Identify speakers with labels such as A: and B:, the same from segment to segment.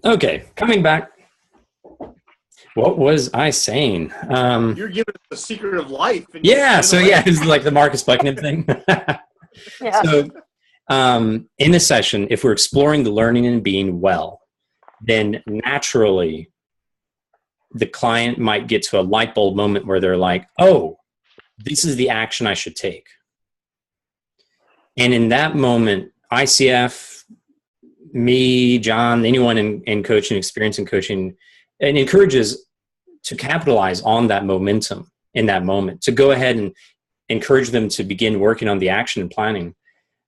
A: Okay, coming back. What was I saying?
B: You're giving us the secret of life. And
A: Yeah, so yeah, it's like the Marcus Buckingham thing.
C: Yeah.
A: So in the session, if we're exploring the learning and being well, then naturally the client might get to a light bulb moment where they're like, oh, this is the action I should take. And in that moment, ICF, me, John, anyone in coaching, experience in coaching, and encourages to capitalize on that momentum in that moment, to go ahead and encourage them to begin working on the action and planning.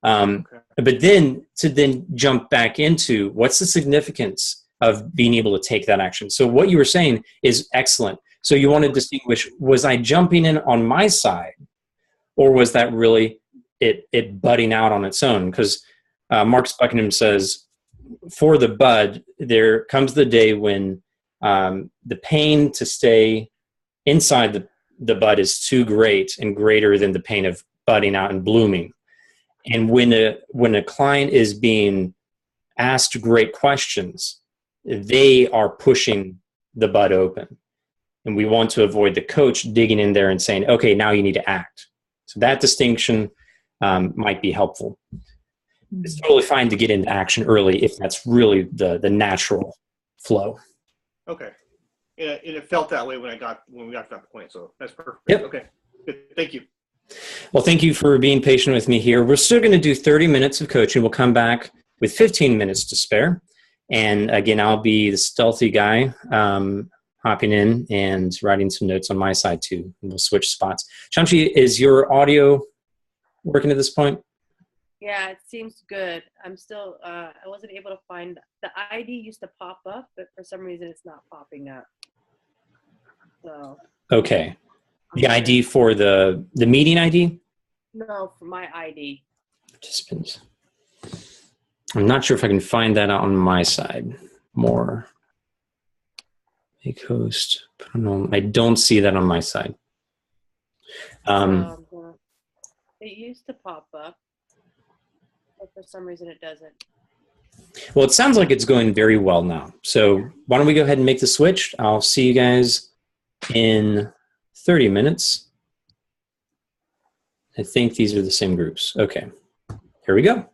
A: But then to then jump back into what's the significance of being able to take that action. So what you were saying is excellent. So you want to distinguish, was I jumping in on my side, or was that really it budding out on its own? Because Marcus Buckingham says, for the bud, there comes the day when the pain to stay inside the bud is too great and greater than the pain of budding out and blooming. And when a client is being asked great questions, they are pushing the bud open. And we want to avoid the coach digging in there and saying, okay, now you need to act. So that distinction might be helpful. It's totally fine to get into action early if that's really the natural flow.
B: Okay. And it felt that way when we got to that point. So that's perfect.
A: Yep.
B: Okay. Good. Thank you.
A: Well, thank you for being patient with me here. We're still going to do 30 minutes of coaching. We'll come back with 15 minutes to spare. And again, I'll be the stealthy guy hopping in and writing some notes on my side too. And we'll switch spots. Shamshi, is your audio working at this point?
C: Yeah, it seems good. I'm still, I wasn't able to find, the ID used to pop up, but for some reason it's not popping up. So.
A: Okay. The ID for the meeting ID?
C: No, for my ID.
A: Participants. I'm not sure if I can find that out on my side more. Make host. I don't see that on my side.
C: It used to pop up, but for some reason it doesn't.
A: Well, it sounds like it's going very well now. So why don't we go ahead and make the switch? I'll see you guys in 30 minutes. I think these are the same groups. Okay, here we go.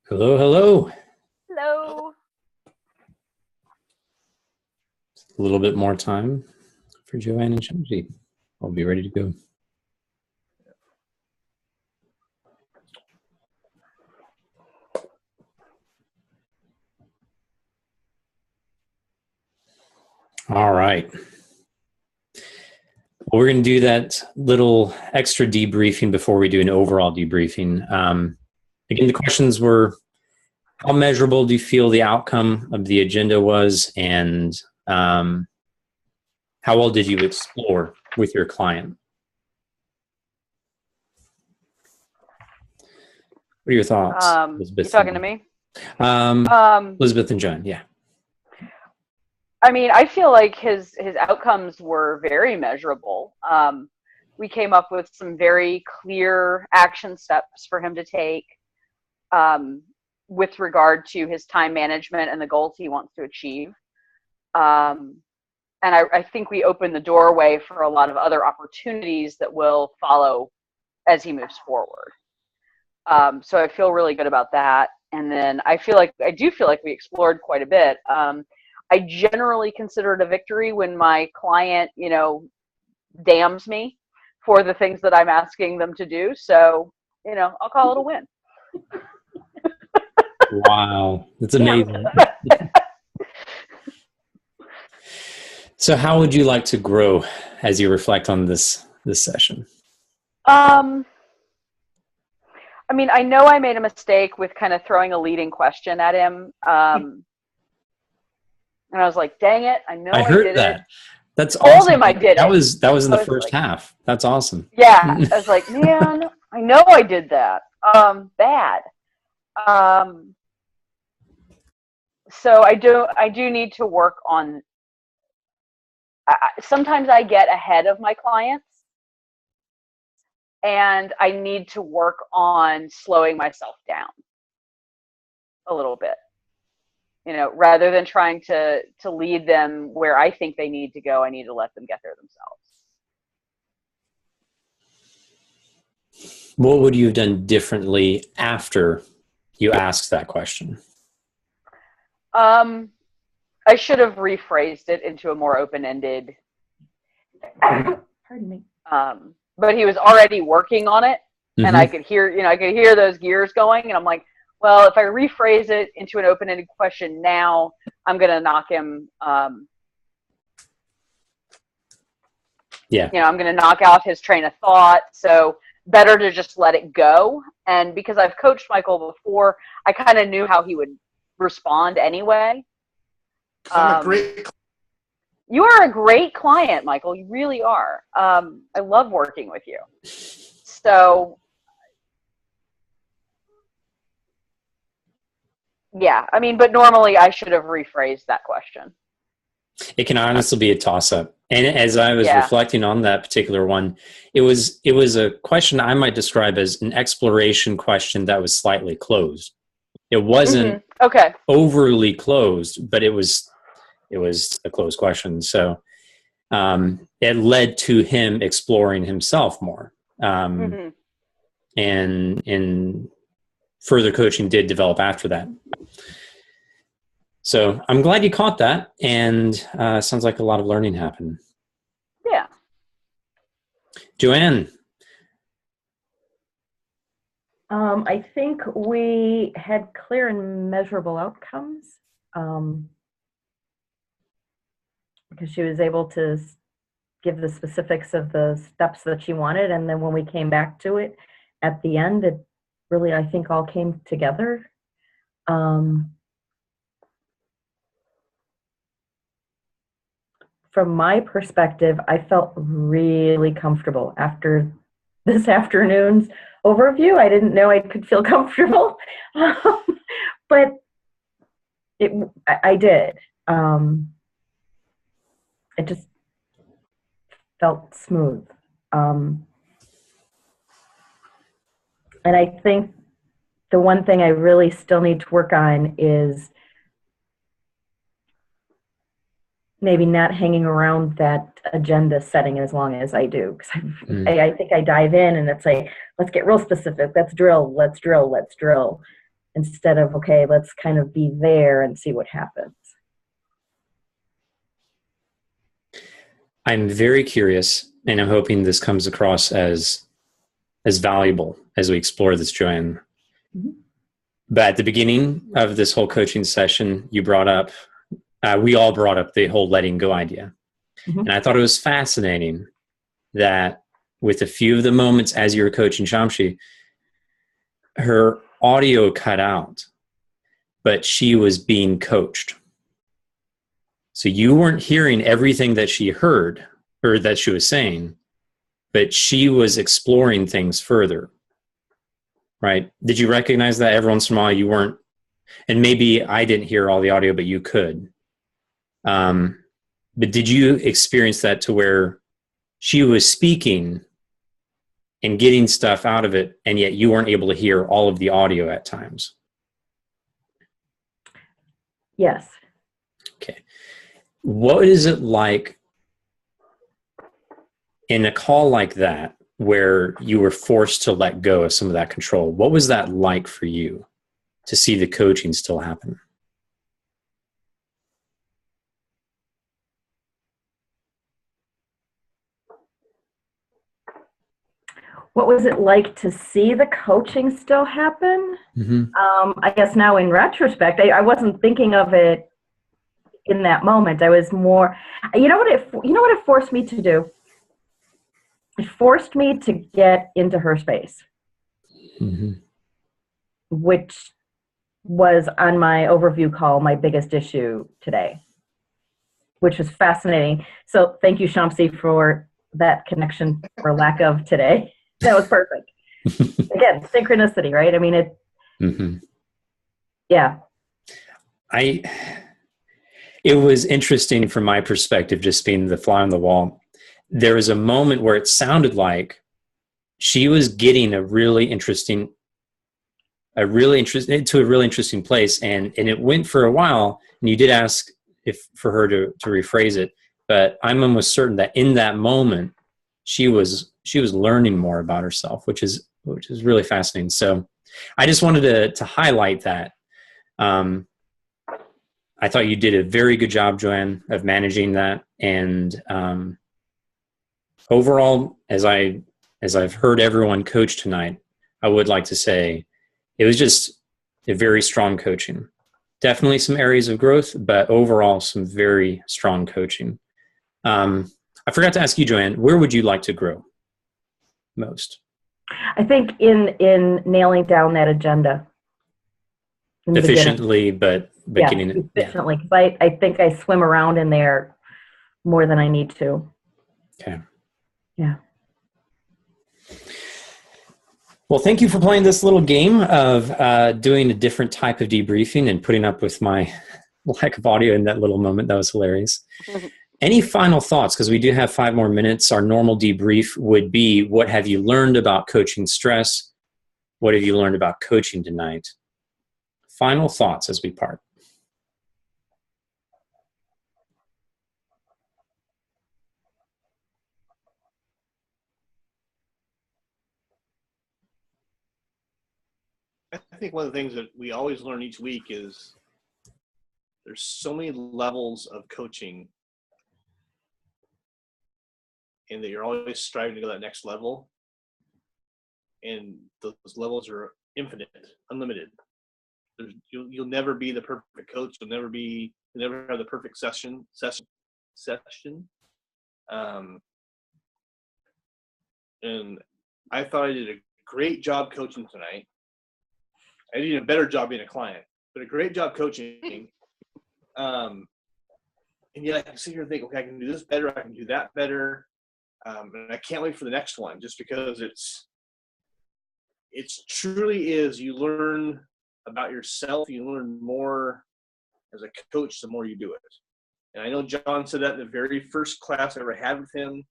A: Hello, hello.
C: Hello.
A: A little bit more time for Joanne and Shamshi. I'll be ready to go. All right. Well, we're going to do that little extra debriefing before we do an overall debriefing. Again, the questions were, how measurable do you feel the outcome of the agenda was? And how well did you explore with your client? What are your thoughts?
D: You're talking to me?
A: Elizabeth and John, yeah.
D: I mean, I feel like his outcomes were very measurable. We came up with some very clear action steps for him to take with regard to his time management and the goals he wants to achieve. And I think we opened the doorway for a lot of other opportunities that will follow as he moves forward. So I feel really good about that. And then I do feel like we explored quite a bit. I generally consider it a victory when my client, damns me for the things that I'm asking them to do. So, I'll call it a win.
A: Wow. That's amazing. So how would you like to grow as you reflect on this session?
D: I mean, I know I made a mistake with kind of throwing a leading question at him. And I was like, dang it, I know I
A: heard
D: did
A: that.
D: it.
A: That's
D: Told
A: awesome.
D: him I did
A: that
D: it.
A: was in the
D: was
A: first
D: like,
A: half. That's awesome.
D: Yeah. I was like, man, I know I did that. Bad. So I do need to work on, sometimes I get ahead of my clients, and I need to work on slowing myself down a little bit, you know, rather than trying to lead them where I think they need to go. I need to let them get there themselves.
A: What would you have done differently after you asked that question?
D: I should have rephrased it into a more open-ended.
E: Pardon me.
D: But he was already working on it, and I could hear, I could hear those gears going, and I'm like, well, if I rephrase it into an open-ended question now, I'm gonna knock him. I'm gonna knock out his train of thought. So better to just let it go. And because I've coached Michael before, I kind of knew how he would respond anyway. You are a great client, Michael. You really are. I love working with you. So, yeah, I mean, but normally I should have rephrased that question.
A: It can honestly be a toss-up. And as I was reflecting on that particular one, it was a question I might describe as an exploration question that was slightly closed. It wasn't overly closed, but it was a closed question. So it led to him exploring himself more. And further coaching did develop after that. So I'm glad you caught that. And sounds like a lot of learning happened.
D: Yeah.
A: Joanne.
E: I think we had clear and measurable outcomes. Because she was able to give the specifics of the steps that she wanted. And then when we came back to it at the end, it really, I think, all came together. From my perspective, I felt really comfortable after this afternoon's overview. I didn't know I could feel comfortable, but I did. It just felt smooth. And I think the one thing I really still need to work on is maybe not hanging around that agenda setting as long as I do. Because I think I dive in and it's like, let's get real specific. Let's drill. Instead of, okay, let's kind of be there and see what happens.
A: I'm very curious, and I'm hoping this comes across as valuable as we explore this, Joanne. But at the beginning of this whole coaching session, you brought up, we all brought up the whole letting go idea. And I thought it was fascinating that with a few of the moments as you were coaching Shamshi, her audio cut out, but she was being coached. So you weren't hearing everything that she heard or that she was saying, but she was exploring things further, right? Did you recognize that every once in a while you weren't, and maybe I didn't hear all the audio, but you could. But did you experience that to where she was speaking and getting stuff out of it, and yet you weren't able to hear all of the audio at times?
E: Yes.
A: Okay. What is it like in a call like that where you were forced to let go of some of that control? What was that like for you to see the coaching still happen?
E: What was it like to see the coaching still happen? I guess now in retrospect, I wasn't thinking of it in that moment. I was more, you know what it forced me to do? It forced me to get into her space, which was on my overview call, my biggest issue today, which was fascinating. So thank you, Shamsi, for that connection or lack of today. That was perfect. Again, synchronicity, right? I mean, yeah.
A: It was interesting from my perspective, just being the fly on the wall. There was a moment where it sounded like she was getting into a really interesting place, and it went for a while. And you did ask for her to rephrase it, but I'm almost certain that in that moment she was learning more about herself, which is really fascinating. So I just wanted to highlight that. I thought you did a very good job, Joanne, of managing that. And overall, as I've heard everyone coach tonight, I would like to say it was just a very strong coaching. Definitely some areas of growth, but overall some very strong coaching. I forgot to ask you, Joanne, where would you like to grow most?
E: I think in nailing down that agenda.
A: Efficiently, but getting it
E: efficiently, because I think I swim around in there more than I need to.
A: Okay.
E: Yeah.
A: Well, thank you for playing this little game of doing a different type of debriefing and putting up with my lack of audio in that little moment. That was hilarious. Any final thoughts? Because we do have 5 more minutes. Our normal debrief would be, what have you learned about coaching stress? What have you learned about coaching tonight? Final thoughts as we part.
B: I think one of the things that we always learn each week is there's so many levels of coaching, and that you're always striving to go to that next level. And those levels are infinite, unlimited. You'll never be the perfect coach. You'll never have the perfect session. And I thought I did a great job coaching tonight. I did a better job being a client, but a great job coaching. And yet I can sit here and think, okay, I can do this better. I can do that better. And I can't wait for the next one, just because it's truly is, you learn about yourself. You learn more as a coach the more you do it. And I know John said that in the very first class I ever had with him,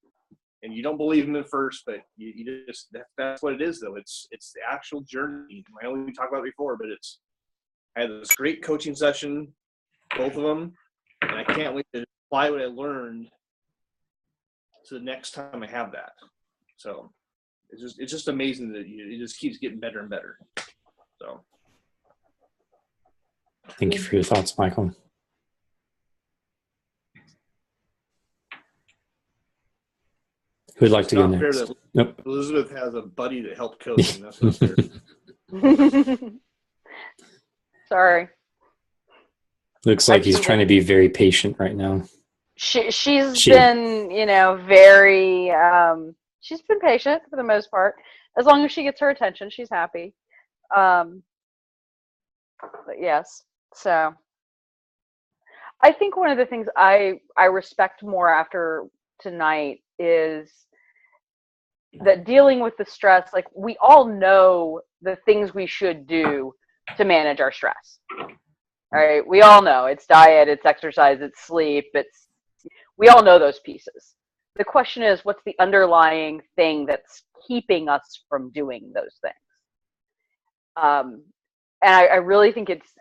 B: and you don't believe him at first, but you just, that's what it is, though. It's the actual journey. I know we talked about it before, but I had this great coaching session, both of them, and I can't wait to apply what I learned to the next time I have that. So it's just amazing that it just keeps getting better and better. So
A: thank you for your thoughts, Michael. Who'd like to go next? Nope.
B: Elizabeth has a buddy that helped coach, and that's not fair.
D: Sorry.
A: Looks like he's trying to be very patient right now.
D: She's been, very, she's been patient for the most part. As long as she gets her attention, she's happy. But yes, so I think one of the things I respect more after tonight is that dealing with the stress, like, we all know the things we should do to manage our stress. All right, we all know it's diet, it's exercise, it's sleep, we all know those pieces. The question is, what's the underlying thing that's keeping us from doing those things? And I really think it's,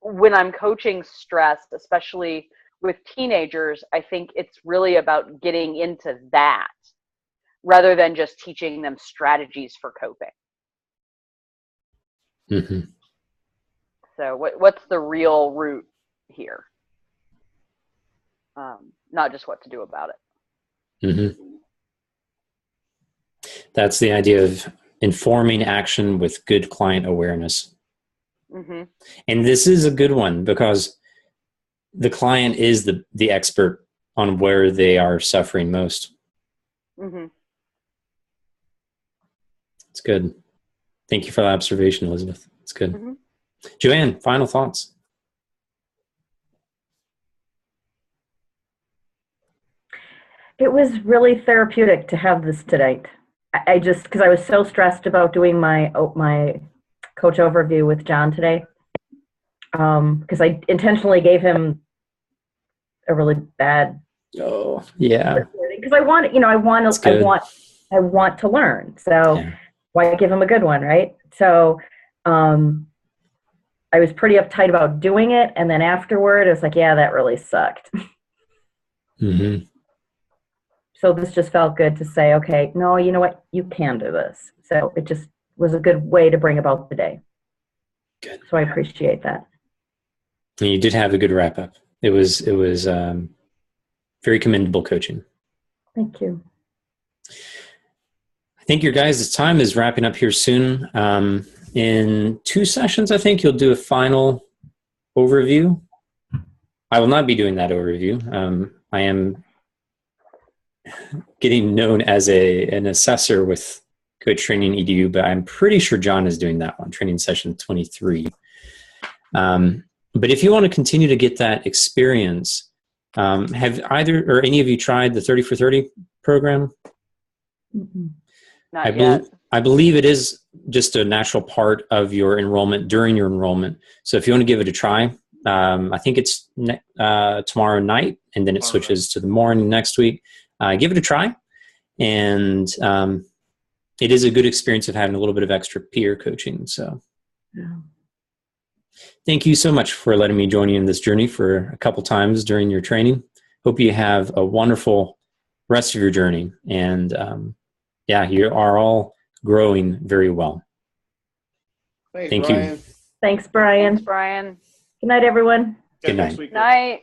D: when I'm coaching stress, especially with teenagers, I think it's really about getting into that rather than just teaching them strategies for coping.
A: Mm-hmm.
D: So what's the real root here? Not just what to do about it.
A: Mm-hmm. That's the idea of informing action with good client awareness.
D: Mm-hmm.
A: And this is a good one, because the client is the expert on where they are suffering most.
D: Mm-hmm.
A: It's good. Thank you for that observation, Elizabeth. It's good.
D: Mm-hmm.
A: Joanne, final thoughts.
E: It was really therapeutic to have this tonight. I just, because I was so stressed about doing my coach overview with John today, because I intentionally gave him a really bad.
A: Oh, yeah.
E: Because I want to learn. So
A: Yeah.
E: why give him a good one, right? So I was pretty uptight about doing it, and then afterward, it was like, yeah, that really sucked.
A: Mm-hmm.
E: So this just felt good to say, okay, no, you know what? You can do this. So it just was a good way to bring about the day.
A: Good.
E: So I appreciate that.
A: And you did have a good wrap up. It was very commendable coaching.
E: Thank you.
A: I think your guys' time is wrapping up here soon. In 2 sessions, I think you'll do a final overview. I will not be doing that overview. I am getting known as an assessor with Coach Training EDU, but I'm pretty sure John is doing that one, training session 23. But if you want to continue to get that experience, have either or any of you tried the 30 for 30 program?
E: Mm-mm.
D: Not yet.
A: I believe it is just a natural part of your enrollment during your enrollment. So if you want to give it a try, I think it's tomorrow night, and then it switches to the morning next week. Give it a try. And it is a good experience of having a little bit of extra peer coaching. So
E: Yeah.
A: thank you so much for letting me join you in this journey for a couple times during your training. Hope you have a wonderful rest of your journey. And you are all growing very well.
B: Thanks,
A: Thank
B: Brian.
A: you.
E: Thanks, Brian.
D: Thanks, Brian.
E: Good night, everyone.
A: Good
B: Next
A: night.
B: week.
D: Night.